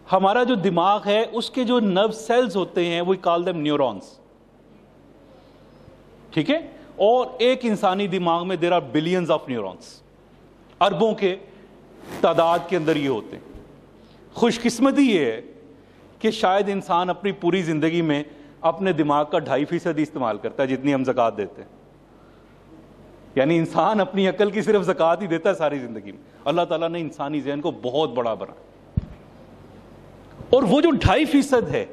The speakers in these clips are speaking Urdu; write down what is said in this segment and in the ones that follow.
ہمارا جو دماغ ہے اس کے جو نرو سیلز ہوتے ہیں وی کال دیم نیورونز، ٹھیک ہے؟ اور ایک انسانی دماغ میں there are billions of neurons, اربوں کے تعداد کے اندر یہ ہوتے ہیں۔ خوش قسمتی یہ ہے کہ شاید انسان اپنی پوری زندگی میں اپنے دماغ کا 2.5% استعمال کرتا ہے جتنی ہم زکوٰۃ دیتے ہیں، یعنی انسان اپنی عقل کی صرف زکوٰۃ ہی دیتا ہے ساری زندگی میں۔ اللہ تعالیٰ نے انسانی ذہن کو بہت بڑا بنا، اور وہ جو 2.5% ہے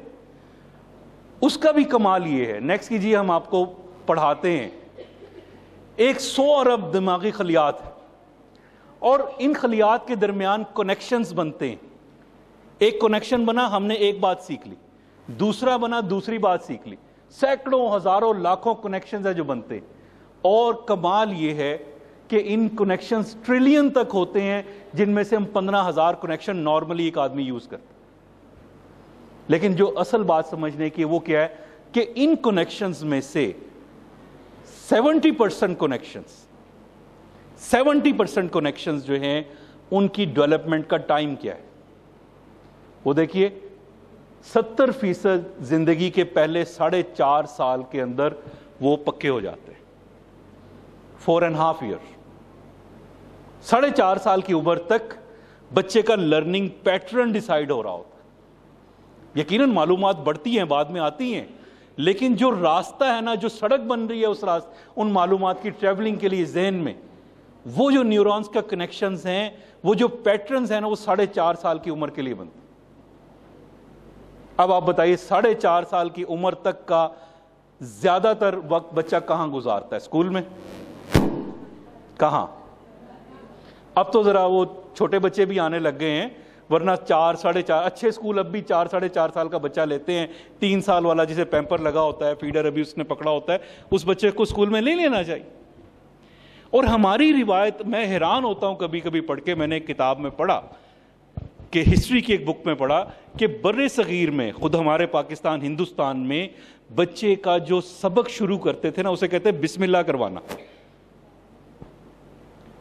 اس کا بھی کمال یہ ہے، نیکسٹ کیجیے، ہم آپ کو پڑھاتے ہیں، ایک 100 ارب دماغی خلیات ہیں، اور ان خلیات کے درمیان کنیکشنز بنتے ہیں۔ ایک کنیکشن بنا، ہم نے ایک بات سیکھ لی، دوسرا بنا، دوسری بات سیکھ لی، سینکڑوں، ہزاروں، لاکھوں کنیکشنز ہیں جو بنتے ہیں، اور کمال یہ ہے کہ ان کنیکشنز ٹریلین تک ہوتے ہیں، جن میں سے ہم 15,000 کنیکشن نارملی ایک آدمی یوز کرتا ہے۔ لیکن جو اصل بات سمجھنے کی وہ کیا ہے کہ ان کنیکشنز میں سے 70% کنیکشنز جو ہیں ان کی ڈیولپمنٹ کا ٹائم کیا ہے؟ وہ دیکھیے 70% زندگی کے پہلے 4.5 سال کے اندر وہ پکے ہو جاتے ہیں، 4.5 ایئر، 4.5 سال کی عمر تک بچے کا لرننگ پیٹرن ڈیسائیڈ ہو رہا ہوتا ہے۔ یقیناً معلومات بڑھتی ہیں، بعد میں آتی ہیں، لیکن جو راستہ ہے نا، جو سڑک بن رہی ہے اس ان معلومات کی ٹریولنگ کے لیے ذہن میں، وہ جو نیورونز کا کنیکشنز ہیں، وہ جو پیٹرنز ہیں نا، وہ 4.5 سال کی عمر کے لیے بنتے ہیں۔ اب آپ بتائیے 4.5 سال کی عمر تک کا زیادہ تر وقت بچہ کہاں گزارتا ہے؟ اسکول میں؟ کہاں؟ اب تو ذرا وہ چھوٹے بچے بھی آنے لگ گئے ہیں، ورنہ 4 ساڑھے 4 اچھے اسکول اب بھی 4 ساڑھے 4 سال کا بچہ لیتے ہیں۔ 3 سال والا جسے پیمپر لگا ہوتا ہے، فیڈر ابھی اس نے پکڑا ہوتا ہے، اس بچے کو اسکول میں نہیں لینا چاہیے۔ اور ہماری روایت، میں حیران ہوتا ہوں کبھی کبھی پڑھ کے، میں نے ایک کتاب میں پڑھا کہ ہسٹری کی ایک بک میں پڑھا کہ بر صغیر میں، خود ہمارے پاکستان ہندوستان میں، بچے کا جو سبق شروع کرتے تھے نا، اسے کہتے ہیں بسم اللہ کروانا،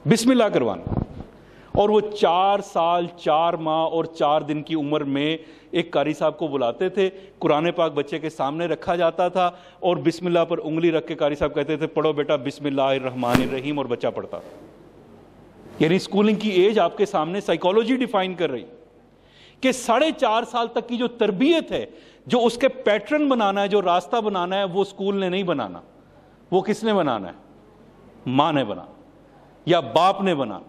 بسم اللہ کروانا۔ اور وہ 4 سال 4 ماہ اور 4 دن کی عمر میں ایک قاری صاحب کو بلاتے تھے، قرآن پاک بچے کے سامنے رکھا جاتا تھا، اور بسم اللہ پر انگلی رکھ کے قاری صاحب کہتے تھے پڑھو بیٹا بسم اللہ الرحمن الرحیم، اور بچہ پڑھتا تھا۔ یعنی اسکولنگ کی ایج آپ کے سامنے سائیکالوجی ڈیفائن کر رہی کہ 4.5 سال تک کی جو تربیت ہے، جو اس کے پیٹرن بنانا ہے، جو راستہ بنانا ہے، وہ اسکول نے نہیں بنانا، وہ کس نے بنانا ہے؟ ماں نے بنانا یا باپ نے بنانا۔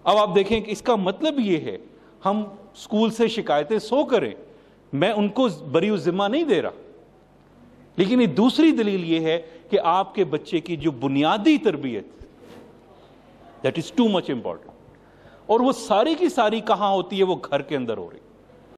اب آپ دیکھیں کہ اس کا مطلب یہ ہے، ہم اسکول سے شکایتیں سو کریں، میں ان کو بری ذمہ نہیں دے رہا، لیکن یہ دوسری دلیل یہ ہے کہ آپ کے بچے کی جو بنیادی تربیت، that is too much important, اور وہ ساری کی ساری کہاں ہوتی ہے؟ وہ گھر کے اندر ہو رہی ہے۔